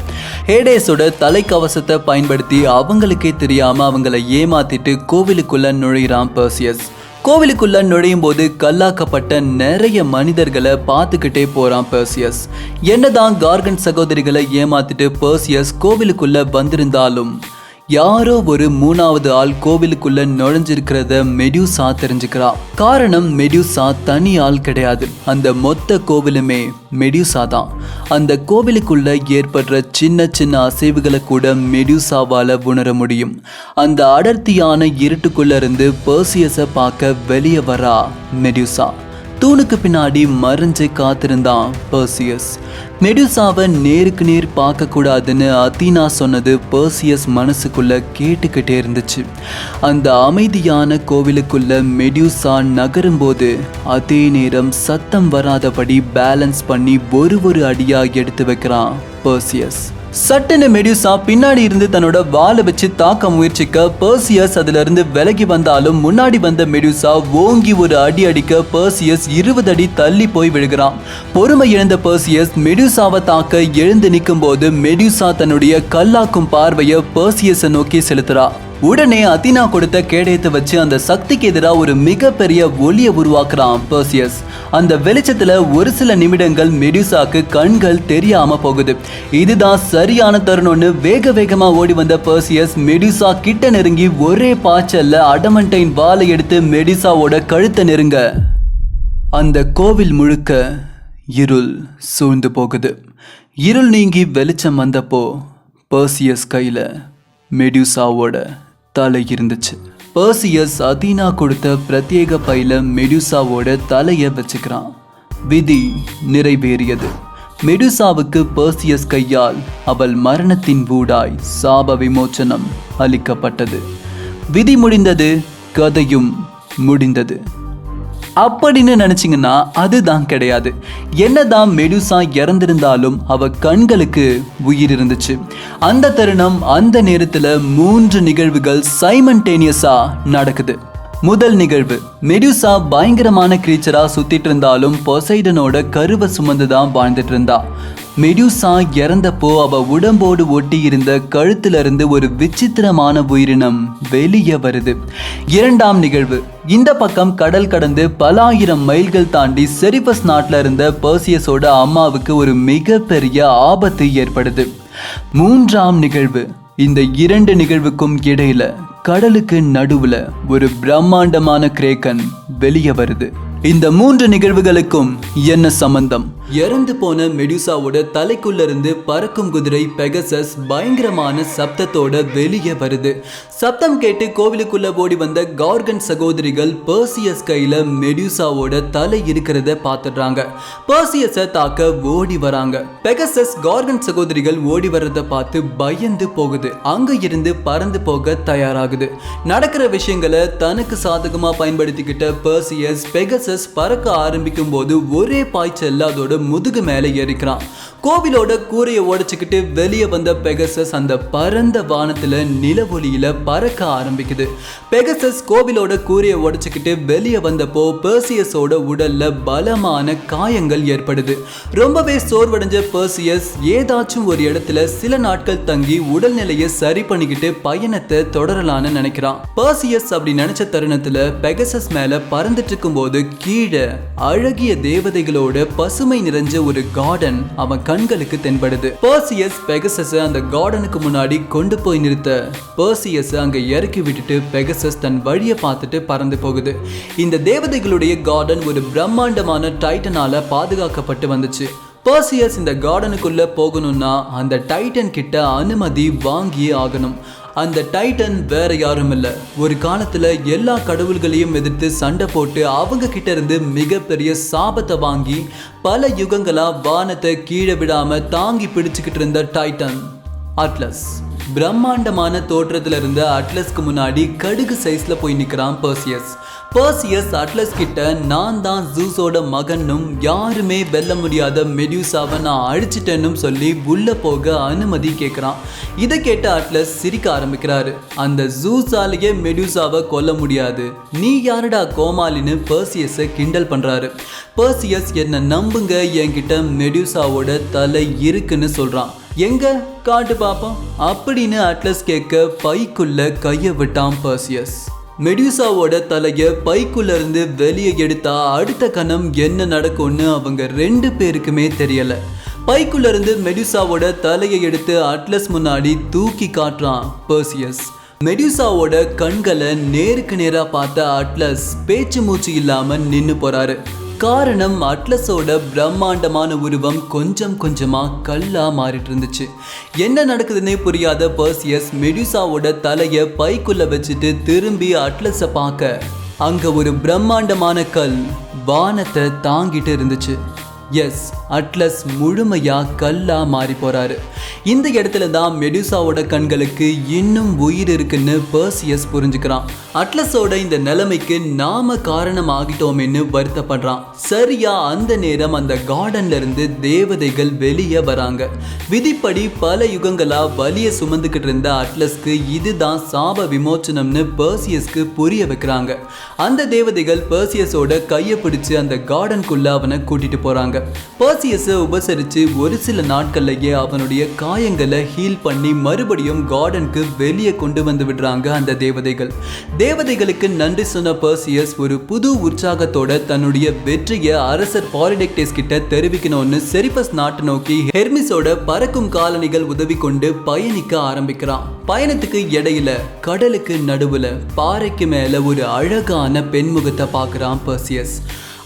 ஹேடேஸோட தலைக்கவசத்தை பயன்படுத்தி அவங்களுக்கே தெரியாம அவங்கள ஏமாத்திட்டு கோவிலுக்குள்ள நுழைகிறான் பெர்சியஸ். கோவிலுக்குள்ள நுழையும் போது கல்லாக்கப்பட்ட நிறைய மனிதர்களை பார்த்துக்கிட்டே போறான் பெர்சியஸ். என்னதான் கார்கன் சகோதரிகளை ஏமாத்திட்டு பெர்சியஸ் கோவிலுக்குள்ள வந்திருந்தாலும் யாரோ ஒரு 3வது ஆள் கோவிலுக்குள்ள நுழைஞ்சிருக்கிறத மெடுசா தெரிஞ்சுக்கிறா. காரணம், மெடுசா தனி ஆள் கிடையாது, அந்த மொத்த கோவிலுமே மெடுசா தான். அந்த கோவிலுக்குள்ள ஏற்படுற சின்ன சின்ன அசைவுகளை கூட மெடுசாவால உணர முடியும். அந்த அடர்த்தியான இருட்டுக்குள்ள இருந்து பெர்சியஸை பார்க்க வெளியே வரா மெடுசா. தூணுக்கு பின்னாடி மறைஞ்சு காத்திருந்தான் பெர்சியஸ். மெடுசாவை நேருக்கு நேர் பார்க்க கூடாதுன்னு அதீனா சொன்னது பெர்சியஸ் மனசுக்குள்ள கேட்டுக்கிட்டே இருந்துச்சு. அந்த அமைதியான கோவிலுக்குள்ள மெடுசா நகரும் போது அதே நேரம் சத்தம் வராதபடி பேலன்ஸ் பண்ணி ஒரு அடியா எடுத்து வைக்கிறான் பெர்சியஸ். சட்டுன்னு மெடுசா பின்னாடி இருந்து தன்னோட வாளை வச்சு தாக்க முயற்சிக்க பெர்சியஸ் அதுல இருந்து விலகி வந்தாலும் முன்னாடி வந்த மெடுசா ஓங்கி ஒரு அடி அடிக்க பெர்சியஸ் 20 அடி தள்ளி போய் விழுகிறான். பொறுமை இழந்த பெர்சியஸ் மெடுசாவை தாக்க எழுந்து நிற்கும் போது மெடுசா தன்னுடைய கல்லாக்கும் பார்வையை பெர்சியஸை நோக்கி செலுத்துறா. உடனே அதீனா கொடுத்த கேடயத்தை வச்சு அந்த சக்திக்கு எதிராக ஒரு மிகப்பெரிய ஒளியை உருவாக்குறான் பெர்சியஸ். அந்த வெளிச்சத்துல ஒரு சில நிமிடங்கள் மெடுசாக்கு கண்கள் தெரியாம போகுது. இதுதான் சரியான தருணம்னு வேகமா ஓடி வந்த பெர்சியஸ் மெடுசா கிட்ட நெருங்கி ஒரே பாய்ச்சல்ல அடமண்டைன் வாளை எடுத்து மெடுசாவோட கழுத்தை நெருங்க அந்த கோவில் முழுக்க இருள் சூழ்ந்து போகுது. இருள் நீங்கி வெளிச்சம் வந்தப்போ பெர்சியஸ் கையில மெடுசாவோட தலை இருந்துச்சு. பெர்சியஸ் அதீனா கொடுத்த பிரத்யேக பையில மெடுசாவோட தலையை வச்சுக்கிறான். விதி நிறைவேறியது. மெடுசாவுக்கு பெர்சியஸ் கையால் அவள் மரணத்தின் ஊடாய் சாப விமோச்சனம் அளிக்கப்பட்டது. விதி முடிந்தது, கதையும் முடிந்தது அப்படின்னு நினைச்சிங்கன்னா அதுதான் கிடையாது. என்னதான் மெடுசா இறந்திருந்தாலும் அவ கண்களுக்கு உயிர் இருந்துச்சு. அந்த தருணம், அந்த நேரத்துல 3 நிகழ்வுகள் சைமன்டேனியஸா நடக்குது. முதல் நிகழ்வு, மெடுசா பயங்கரமான கிரீச்சரா சுத்திட்டு இருந்தாலும் பொசைடனோட கருவை சுமந்துதான் வாழ்ந்துட்டு இருந்தா. மெடுசா இறந்தப்போ அவ உடம்போடு ஒட்டி இருந்த கழுத்துல இருந்து ஒரு விசித்திரமான உயிரினம் வெளியே வருது. இரண்டாம் நிகழ்வு, இந்த பக்கம் கடல் கடந்து பல ஆயிரம் மைல்கள் தாண்டி செரிபஸ் நாட்டில் இருந்த பெர்சியஸோட அம்மாவுக்கு ஒரு மிகப்பெரிய ஆபத்து ஏற்படுது. மூன்றாம் நிகழ்வு, இந்த 2 நிகழ்வுக்கும் இடையில கடலுக்கு நடுவுல ஒரு பிரம்மாண்டமான கிரேக்கன் வெளியே வருது. இந்த 3 நிகழ்வுகளுக்கும் என்ன சம்பந்தம்? இறந்து போன மெடியூசாவோட தலைக்குள்ள இருந்து பறக்கும் குதிரை பெகசஸ் பயங்கரமான சப்தத்தோட வெளியே வருது. சப்தம் கேட்டு கோவிலுக்குள்ள ஓடி வந்த கார்கன் சகோதரிகள் பெர்சியஸ் கையில மெடியூசாவோட தலை இருக்கிறத பார்த்துடுறாங்க. பெர்சியஸை தாக்க ஓடி வராங்க. பெகசஸ் கார்கன் சகோதரிகள் ஓடி வர்றத பார்த்து பயந்து போகுது. அங்க இருந்து பறந்து போக தயாராகுது. நடக்கிற விஷயங்களை தனக்கு சாதகமா பயன்படுத்திக்கிட்ட பெர்சியஸ் பெகசஸ் பறக்க ஆரம்பிக்கும் போது ஒரே பாய்ச்சல்ல அதோட முதுகு மேலே ஏறிக்கிறான். கோவிலோட கூரையை உடைச்சுக்கிட்டு வெளியே வந்த பெகசஸ் அந்த பரந்த வானத்துல நிலவொளியில பறக்க ஆரம்பிக்குது. பெகசஸ் கோவிலோட கூரையை உடைச்சுக்கிட்டு வெளியே வந்தப்போ பெர்சியஸோட உடல்ல பலமான காயங்கள் ஏற்படுது. ரொம்பவே சோர்வடைஞ்ச பெர்சியஸ் ஏதாச்சும் ஒரு இடத்துல சில நாட்கள் தங்கி உடல்நிலையை சரி பண்ணிக்கிட்டு பயணத்தை தொடரலான்னு நினைக்கிறான். பெர்சியஸ் அப்படி நினைச்ச தருணத்துல பெகசஸ் மேல பறந்துட்டு இருக்கும் போது கீழே அழகிய தேவதைகளோட பசுமை நிறைஞ்ச ஒரு கார்டன் அவன் கண்களுக்கு தென்படுது. பெர்சியஸ் பெகசஸ் அந்த கார்டனுக்கு முன்னாடி கொண்டு போய் நிறுத்த பெர்சியஸ் அங்க இறக்கி விட்டுட்டு பெகசஸ் தன் வழியை பார்த்துட்டு பறந்து போகுது. இந்த தேவதைகளுடைய கார்டன் ஒரு பிரம்மாண்டமான டைட்டனால பாதுகாக்கப்பட்டு வந்துச்சு. பெர்சியஸ் இந்த கார்டனுக்குள்ள போகணும்னா அந்த டைட்டன் கிட்ட அனுமதி வாங்கியே ஆகணும். அந்த டைட்டன் வேற யாரும் இல்லை, ஒரு காலத்துல எல்லா கடவுள்களையும் எதிர்த்து சண்டை போட்டு அவங்க கிட்ட இருந்து மிகப்பெரிய சாபத்தை வாங்கி பல யுகங்களா வானத்தை கீழே விடாம தாங்கி பிடிச்சுக்கிட்டு இருந்த டைட்டன் அட்லஸ். பிரம்மாண்டமான தோற்றத்துல இருந்த அட்லஸ்க்கு முன்னாடி கடுகு சைஸ்ல போய் நிக்கிறான் பெர்சியஸ். பெர்சியஸ் அட்லஸ் கிட்ட நான் தான் ஜூஸோட மகனும் யாருமே வெல்ல முடியாத மெடியூசாவை நான் அழிச்சிட்டேன்னு சொல்லி உள்ள போக அனுமதி கேட்குறான். இதை கேட்ட அட்லஸ் சிரிக்க ஆரம்பிக்கிறாரு. அந்த ஜூஸாலேயே மெடியூசாவை கொல்ல முடியாது, நீ யாருடா கோமாளின்னு பெர்சியஸை கிண்டல் பண்றாரு. பெர்சியஸ் என்ன நம்புங்க, என்கிட்ட மெடியூசாவோட தலை இருக்குன்னு சொல்றான். எங்க காட்டு பாப்போம் அப்படின்னு அட்லஸ் கேட்க பைக்குள்ள கையை விட்டான் பெர்சியஸ். மெடியூசாவோட தலையை பைக்குள்ள இருந்து வெளியே எடுத்தா அடுத்த கணம் என்ன நடக்கும்னு அவங்க 2 பேருக்குமே தெரியல. பைக்குள்ள இருந்து மெடியூசாவோட தலையை எடுத்து அட்லஸ் முன்னாடி தூக்கி காட்டுறான் பெர்சியஸ். மெடியூசாவோட கண்களை நேருக்கு நேரா பார்த்த அட்லஸ் பேச்சு மூச்சு இல்லாம நின்னு போறாரு. காரணம் அட்லஸோட பிரம்மாண்டமான உருவம் கொஞ்சம் கொஞ்சமா கல்லா மாறிட்டு இருந்துச்சு. என்ன நடக்குதுன்னே புரியாத பெர்சியஸ் மெடியூசாவோட தலையை பைக்குள்ள வச்சுட்டு திரும்பி அட்லஸை பார்க்க அங்க ஒரு பிரம்மாண்டமான கல் வானத்தை தாங்கிட்டு இருந்துச்சு. எஸ், அட்லஸ் முழுமையா கல்லா மாறி போறாரு. இந்த இடத்துல தான் மெடியூசாவோட கண்களுக்கு இன்னும் உயிர் இருக்குன்னு பெர்சியஸ் புரிஞ்சுக்கிறான். அட்லஸோட இந்த நிலைமைக்கு நாம காரணம் ஆகிட்டோமேன்னு வருத்தப்படுறான். சரியா அந்த நேரம் அந்த கார்டன்ல இருந்து தேவதைகள் வெளியே வராங்க. விதிப்படி பல யுகங்களா வலிய சுமந்துக்கிட்டு இருந்த அட்லஸ்க்கு இதுதான் சாப விமோச்சனம்னு பெர்சியஸ்க்கு புரிய வைக்கிறாங்க. அந்த தேவதைகள் பெர்சியஸோட கையை பிடிச்சு அந்த கார்டனுக்குள்ள அவனை கூட்டிட்டு போறாங்க. பெர்சியஸை உபசரித்து ஒரு சில நாட்கள்லயே அவனுடைய காயங்களை ஹீல் பண்ணி மறுபடியும் கார்டனுக்கு வெளியே கொண்டு வந்து விடுறாங்க அந்த தேவதைகள். தேவதைகளுக்கு நன்றி சொன்ன பெர்சியஸ் ஒரு புது உற்சாகத்தோட தன்னுடைய வெற்றியை அரசர் பாலிடெக்டஸ் கிட்ட தெரிவிக்கணும்னு செரிபஸ் நாட்டை நோக்கி ஹெர்மிஸோட பறக்கும் காலணிகள் உதவி கொண்டு பயணிக்க ஆரம்பிக்கிறான். பயணத்துக்கு இடையில கடலுக்கு நடுவுல பாறைக்கு மேல ஒரு அழகான பெண்முகத்தை பார்க்குறான் பெர்சியஸ்.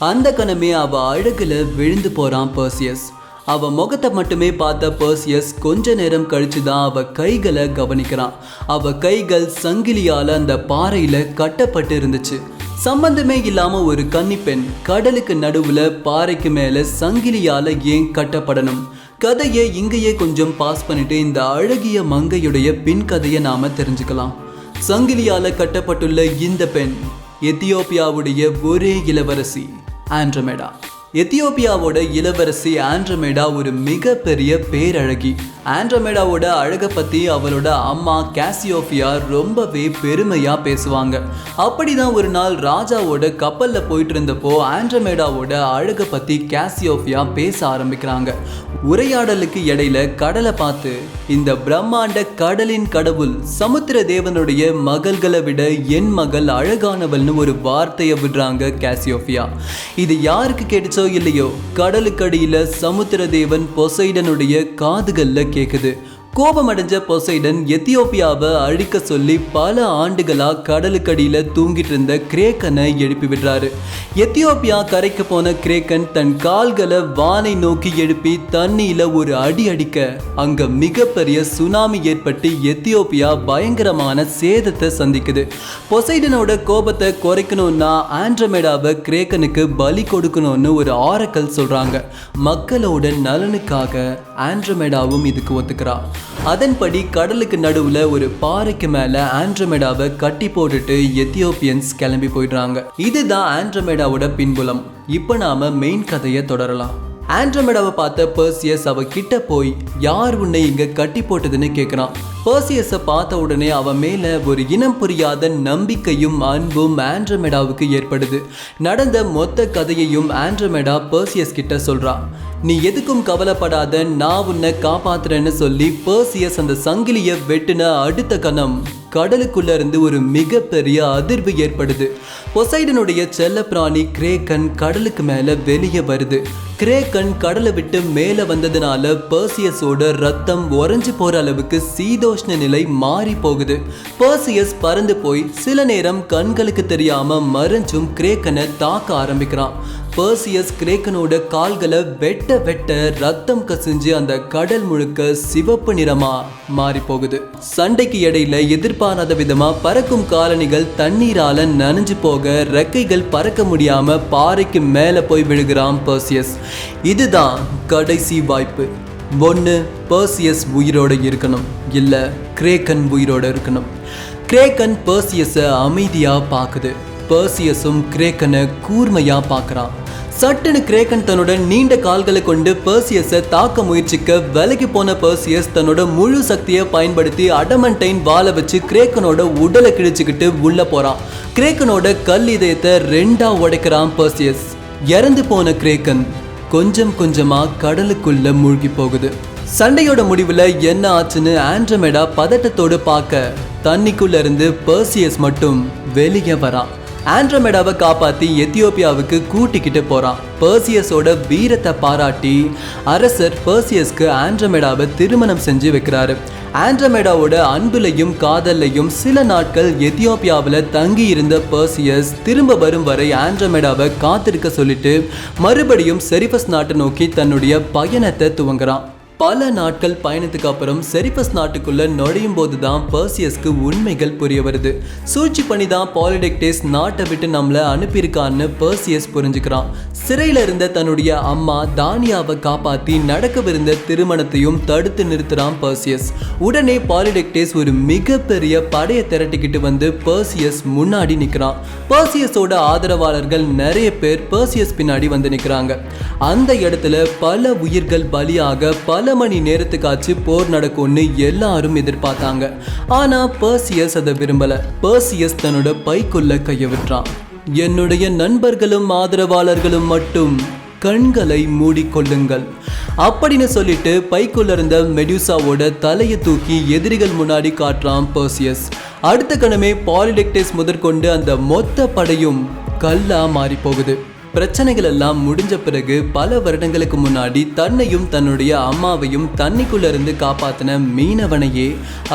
அந்த கணமே அவ அழகுல விழுந்து போறான் பெர்சியஸ். அவ முகத்தை மட்டுமே பார்த்த பெர்சியஸ் கொஞ்ச நேரம் கழிச்சுதான் அவ கைகளை கவனிக்கிறான். அவ கைகள் சங்கிலியால அந்த பாறையில கட்டப்பட்டு இருந்துச்சு. சம்பந்தமே இல்லாம ஒரு கன்னிப்பெண் கடலுக்கு நடுவுல பாறைக்கு மேல சங்கிலியால ஏன் கட்டப்படணும்? கதையை இங்கேயே கொஞ்சம் பாஸ் பண்ணிட்டு இந்த அழகிய மங்கையுடைய பின் கதையை நாம தெரிஞ்சுக்கலாம். சங்கிலியால கட்டப்பட்டுள்ள இந்த பெண் எத்தியோப்பியாவுடைய ஒரே இளவரசி ஆண்ட்ரோமேடா. எத்தியோப்பியாவோட இளவரசி ஆண்ட்ரோமேடா ஒரு மிகப்பெரிய பேரழகி. ஆண்ட்ரோமேடாவோட அழகை பற்றி அவளோட அம்மா கேசியோபியா ரொம்பவே பெருமையா பேசுவாங்க. அப்படிதான் ஒரு நாள் ராஜாவோட கப்பல்ல போயிட்டு இருந்தப்போ ஆண்ட்ரோமேடாவோட அழகை பற்றி கேசியோபியா பேச ஆரம்பிக்கிறாங்க. உரையாடலுக்கு இடையில கடலை பார்த்து இந்த பிரம்மாண்ட கடலின் கடவுள் சமுத்திர தேவனுடைய மகள்களை விட என் மகள் அழகானவள்னு ஒரு வார்த்தையை விடுறாங்க கேசியோபியா. இது யாருக்கு கேட்டுச்சோ இல்லையோ கடலுக்கடியில சமுத்திர தேவன் பொசைடனுடைய காதுகள்ல கேக்குது. கோபமடைஞ்ச பொசைடன் எத்தியோப்பியாவை அழிக்க சொல்லி பல ஆண்டுகளா கடலுக்கடியில தூங்கிட்டு இருந்த கிரேக்கனை எழுப்பி விடுறாரு. எத்தியோப்பியா கரைக்கு போன கிரேக்கன் தன் கால்களை வானை நோக்கி எழுப்பி தண்ணியில ஒரு அடி அடிக்க அங்க மிகப்பெரிய சுனாமி ஏற்பட்டு எத்தியோப்பியா பயங்கரமான சேதத்தை சந்திக்குது. பொசைடனோட கோபத்தை குறைக்கணும்னா ஆண்ட்ரோமேடாவை கிரேக்கனுக்கு பலி கொடுக்கணும்னு ஒரு ஆரக்கல் சொல்றாங்க. மக்களோட நலனுக்காக ஆண்ட்ரோமேடாவும் இதுக்கு ஒத்துக்கிறா. அதன்படி கடலுக்கு நடுவுல ஒரு பாறைக்கு மேல ஆண்ட்ரோமேடாவை கட்டி போட்டுட்டு எத்தியோப்பியன்ஸ் கிளம்பி போயிடுறாங்க. இதுதான் ஆண்ட்ரோமேடாவோட பின்புலம். இப்ப நாம மெயின் கதையை தொடரலாம். ஆண்ட்ரோமேடாவை பார்த்த பெர்சியஸ் அவ கிட்ட போய் யார் உன்னை இங்க கட்டி போட்டதுன்னு கேட்கிறான். பெர்சியஸை பார்த்த உடனே அவன் மேல ஒரு இனம் புரியாத நம்பிக்கையும் அன்பும் ஆண்ட்ரோமேடாவுக்கு ஏற்படுது. நடந்த மொத்த கதையையும் ஆண்ட்ரோமேடா பெர்சியஸ் கிட்ட சொல்றா. நீ எதுக்கும் கவலைப்படாத, நான் உன்னை காப்பாத்துறேன்னு சொல்லி பெர்சியஸ் அந்த சங்கிலியை வெட்டின அடுத்த கணம் கடலுக்குள்ள இருந்து ஒரு மிகப்பெரிய அதிர்வு ஏற்படுது. பொசைடனுடைய செல்ல பிராணி கிரேக்கன் கடலுக்கு மேல வெளியே வருது. கிரேக்கன் கடலை விட்டு மேல வந்ததுனால பெர்சியஸோட ரத்தம் உறைஞ்சு போற அளவுக்கு சீதோஷ்ண நிலை மாறி போகுது. பெர்சியஸ் பறந்து போய் சில நேரம் கண்களுக்கு தெரியாம மறைஞ்சும் கிரேக்கனை தாக்க ஆரம்பிக்கிறான். பெர்சியஸ் கிரேக்கனோட கால்களை வெட்ட வெட்ட ரத்தம் கசிஞ்சு அந்த கடல் முழுக்க சிவப்பு நிறமா மாறி போகுது. சண்டைக்கு இடையில எதிர்பாராத விதமா பறக்கும் காலணிகள் தண்ணீரால நனைஞ்சு போக ரெக்கைகள் பறக்க முடியாம பாறைக்கு மேல போய் விழுகிறான் பெர்சியஸ். இதுதான் கடைசி வாய்ப்பு. ஒன்று பெர்சியஸ் உயிரோட இருக்கணும், இல்ல கிரேக்கன் உயிரோட இருக்கணும். கிரேக்கன் பெர்சியஸை அமைதியா பாக்குது. பெர்சியஸும் கிரேக்கனை கூர்மையா பார்க்கறான். சட்டுன்னு கிரேக்கன் தன்னோட நீண்ட கால்களை கொண்டு பெர்சியஸை தாக்க முயற்சிக்க விலகி போன பெர்சியஸ் தன்னோட முழு சக்தியை பயன்படுத்தி அடமண்டைன் வாழை வச்சு கிரேக்கனோட உடலை கிழிச்சுக்கிட்டு உள்ள போறான். கிரேக்கனோட கல் இதயத்தை ரெண்டா உடைக்கிறான் பெர்சியஸ். இறந்து போன கிரேக்கன் கொஞ்சம் கொஞ்சமா கடலுக்குள்ள மூழ்கி போகுது. சண்டையோட முடிவுல என்ன ஆச்சுன்னு ஆண்ட்ரோமேடா பதட்டத்தோடு பார்க்க தண்ணிக்குள்ள இருந்து பெர்சியஸ் மட்டும் வெளியே வரான். ஆண்ட்ரோமேடாவை காப்பாத்தி எத்தியோப்பியாவுக்கு கூட்டிக்கிட்டு போறான். பெர்சியஸோட வீரத்தை பாராட்டி அரசர் பெர்சியஸ்க்கு ஆண்ட்ரோமேடாவை திருமணம் செஞ்சு வைக்கிறாரு. ஆண்ட்ரோமேடாவோட அன்புலையும் காதல்லையும் சில நாட்கள் எத்தியோப்பியாவில் தங்கி இருந்த பெர்சியஸ் திரும்ப வரும் வரை ஆண்ட்ரோமேடாவை காத்திருக்க சொல்லிட்டு மறுபடியும் செரிபஸ் நாட்டை நோக்கி தன்னுடைய பயணத்தை துவங்குறான். பல நாட்கள் பயணத்துக்கு அப்புறம் செரிபஸ் நாட்டுக்குள்ள நுழையும் போதுதான் பெர்சியஸ்க்கு உண்மைகள் புரிய வருது. சூழ்ச்சி பண்ணி தான் பாலிடெக்டேஸ் நாட்டை விட்டு நம்மளை அனுப்பியிருக்கான்னு பெர்சியஸ் புரிஞ்சுக்கிறான். சிறையில இருந்த தன்னுடைய அம்மா தானியாவை காப்பாத்தி நடக்கவிருந்த திருமணத்தையும் தடுத்து நிறுத்துறான் பெர்சியஸ். உடனே பாலிடெக்டேஸ் ஒரு மிகப்பெரிய படையை திரட்டிக்கிட்டு வந்து பெர்சியஸ் முன்னாடி நிற்கிறான். பெர்சியஸோட ஆதரவாளர்கள் நிறைய பேர் பெர்சியஸ் பின்னாடி வந்து நிற்கிறாங்க. அந்த இடத்துல பல உயிர்கள் பலியாக பல மணி நேரத்துக்காச்சு போர் நடக்கும்னு எல்லாரும் எதிர்பார்த்தாங்க. ஆனா பெர்சியஸ் அதை விரும்பல. பெர்சியஸ் தன்னோட பைக்குள்ள கைய விட்டுறான். என்னுடைய நண்பர்களும் ஆதரவாளர்களும் மட்டும் கண்களை மூடிக்கொள்ளுங்கள் அப்படின்னு சொல்லிட்டு பைக்குள்ள இருந்த மெடியூசாவோட தலையை தூக்கி எதிரிகள் முன்னாடி காட்டுறான் பெர்சியஸ். அடுத்த கணமே பாலிடெக்டேஸ் முதற்கொண்டு அந்த மொத்த படையும் கல்லா மாறி போகுது. பிரச்சனைகள் எல்லாம் முடிஞ்ச பிறகு பல வருடங்களுக்கு முன்னாடி தன்னையும் தன்னுடைய அம்மாவையும் தண்ணிக்குள்ள இருந்து காப்பாத்தின மீனவனையே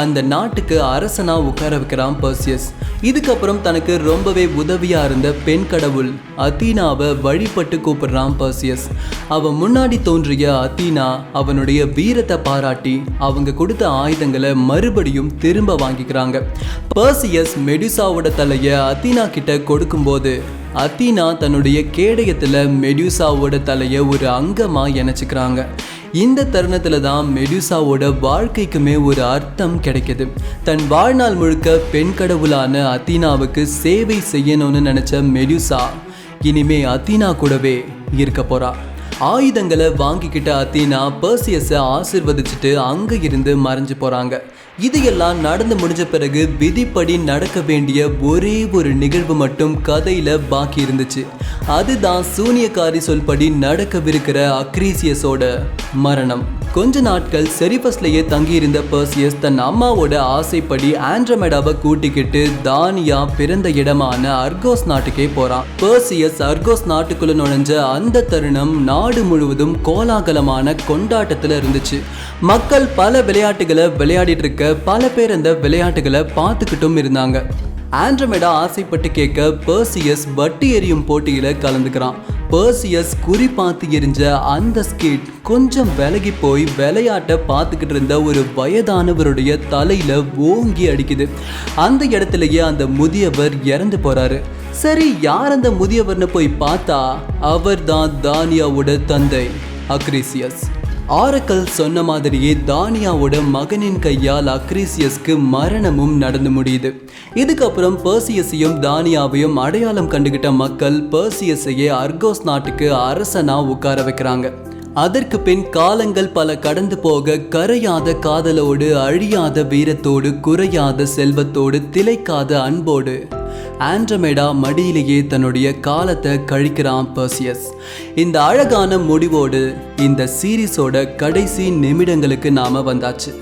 அந்த நாட்டுக்கு அரசனா உட்கார வைக்கிறான் பெர்சியஸ். இதுக்கப்புறம் தனக்கு ரொம்பவே உதவியா இருந்த பெண் கடவுள் அத்தீனாவை வழிபட்டு கூப்பிடுறான் பெர்சியஸ். அவன் முன்னாடி தோன்றிய அத்தீனா அவனுடைய வீரத்தை பாராட்டி அவங்க கொடுத்த ஆயுதங்களை மறுபடியும் திரும்ப வாங்கிக்கிறாங்க. பெர்சியஸ் மெடியூசாவோட தலைய அத்தீனா கிட்ட கொடுக்கும்போது அத்தீனா தன்னுடைய கேடயத்துல மெடியூசாவோட தலையை ஒரு அங்கமா இணைச்சுக்கிறாங்க. இந்த தருணத்துல தான் மெடியூசாவோட வாழ்க்கைக்குமே ஒரு அர்த்தம் கிடைக்குது. தன் வாழ்நாள் முழுக்க பெண் கடவுளான அத்தீனாவுக்கு சேவை செய்யணும்னு நினைச்ச மெடியூசா இனிமே அத்தீனா கூடவே இருக்க போறா. ஆயுதங்களை வாங்கிக்கிட்ட அத்தீனா பெர்சியஸை ஆசிர்வதிச்சுட்டு அங்க இருந்து மறைஞ்சு போறாங்க. இது எல்லாம் நடந்து முடிஞ்ச பிறகு விதிப்படி நடக்க வேண்டிய ஒரே ஒரு நிகழ்வு மட்டும் கதையில பாக்கி இருந்துச்சு. அதுதான் சூனியக்காரி சொல்படி நடக்கவிருக்கிற அக்ரீசியஸோட மரணம். கொஞ்ச நாட்கள் செரிபஸ்லயே தங்கியிருந்த பெர்சியஸ் தன் அம்மாவோட ஆசைப்படி ஆண்ட்ரோமேடாவை கூட்டிக்கிட்டு தானியா பிறந்த இடமான அர்கோஸ் நாட்டுக்கே போறான். பெர்சியஸ் அர்கோஸ் நாட்டுக்குள்ள நுழைஞ்ச அந்த தருணம் நாடு முழுவதும் கோலாகலமான கொண்டாட்டத்துல இருந்துச்சு. மக்கள் பல விளையாட்டுகளை விளையாடிட்டு இருக்க, பல பேர் அந்த விளையாட்டுகளை பார்த்துக்கிட்டும் இருந்தாங்க. ஆண்ட்ரோமேடா ஆசைப்பட்டு கேட்க பெர்சியஸ் வட்டி எறியும் போட்டியில கலந்துக்கிறான். பெர்சியஸ் குறி பார்த்து எரிஞ்ச அந்த ஸ்கீட் கொஞ்சம் விலகி போய் விளையாட்டை பார்த்துக்கிட்டு இருந்த ஒரு வயதானவருடைய தலையில ஓங்கி அடிக்குது. அந்த இடத்துலயே அந்த முதியவர் இறந்து போறாரு. சரி, யார் அந்த முதியவர்னு போய் பார்த்தா அவர் தான் தானியாவோட தந்தை அக்ரீசியஸ். ஆரக்கல் சொன்ன மாதிரியே தானியாவோட மகனின் கையால் அக்ரீசியஸ்க்கு மரணமும் நடந்து முடியுது. இதுக்கப்புறம் பெர்சியஸையும் தானியாவையும் அடையாளம் கண்டுகிட்ட மக்கள் பெர்சியஸையே அர்கோஸ் நாட்டுக்கு அரசனா உட்கார வைக்கிறாங்க. அதற்கு பின் காலங்கள் பல கடந்து போக கரையாத காதலோடு, அழியாத வீரத்தோடு, குறையாத செல்வத்தோடு, திளைக்காத அன்போடு ஆண்ட்ரோமேடா மடியிலேயே தன்னுடைய காலத்தை கழிக்கிறான் பெர்சியஸ். இந்த அழகான முடிவோடு இந்த சீரீஸோட கடைசி நிமிடங்களுக்கு நாம வந்தாச்சு.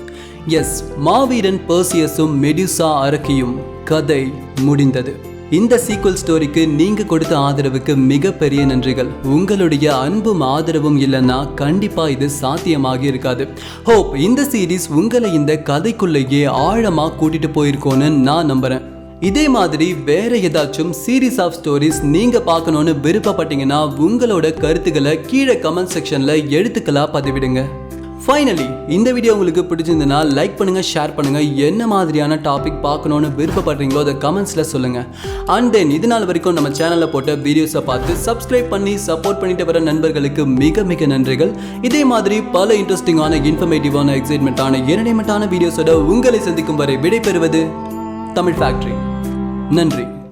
எஸ், மாவீரன் பெர்சியஸும் மெடியூசா அரக்கியும் கதை முடிந்தது. இந்த சீக்வல் ஸ்டோரிக்கு நீங்க கொடுத்த ஆதரவுக்கு மிகப்பெரிய நன்றிகள். உங்களுடைய அன்பும் ஆதரவும் இல்லைன்னா கண்டிப்பா இது சாத்தியமாக இருக்காது. ஹோப் இந்த சீரீஸ் உங்களை இந்த கதைக்குள்ளேயே ஆழமா கூட்டிட்டு போயிருக்கோன்னு நான் நம்புறேன். இதே மாதிரி வேற ஏதாச்சும் சீரீஸ் ஆஃப் ஸ்டோரிஸ் நீங்க பார்க்கணும்னு விருப்பப்பட்டீங்கன்னா உங்களோட கருத்துக்களை கீழே கமெண்ட் செக்ஷன்ல எழுத்துக்களா பதிவிடுங்க. ஃபைனலி இந்த வீடியோ உங்களுக்கு பிடிச்சிருந்ததுன்னா லைக் பண்ணுங்க, ஷேர் பண்ணுங்க. என்ன மாதிரியான டாபிக் பார்க்கணும்னு விருப்பப்படுறீங்களோ அதை கமெண்ட்ஸ்ல சொல்லுங்க. அண்ட் தென் இது நாள் வரைக்கும் நம்ம சேனல்ல போட்ட வீடியோஸை பார்த்து சப்ஸ்கிரைப் பண்ணி சப்போர்ட் பண்ணிட்டு வர நண்பர்களுக்கு மிக மிக நன்றிகள். இதே மாதிரி பல இன்ட்ரெஸ்டிங்கான, இன்ஃபர்மேட்டிவான, எக்ஸைட்மெண்ட்டான, என்டர்டைன்மெண்ட்டான வீடியோஸோட உங்களை சந்திக்கும் வரை விடைபெறுவது தமிழ் ஃபேக்டரி. நன்றி.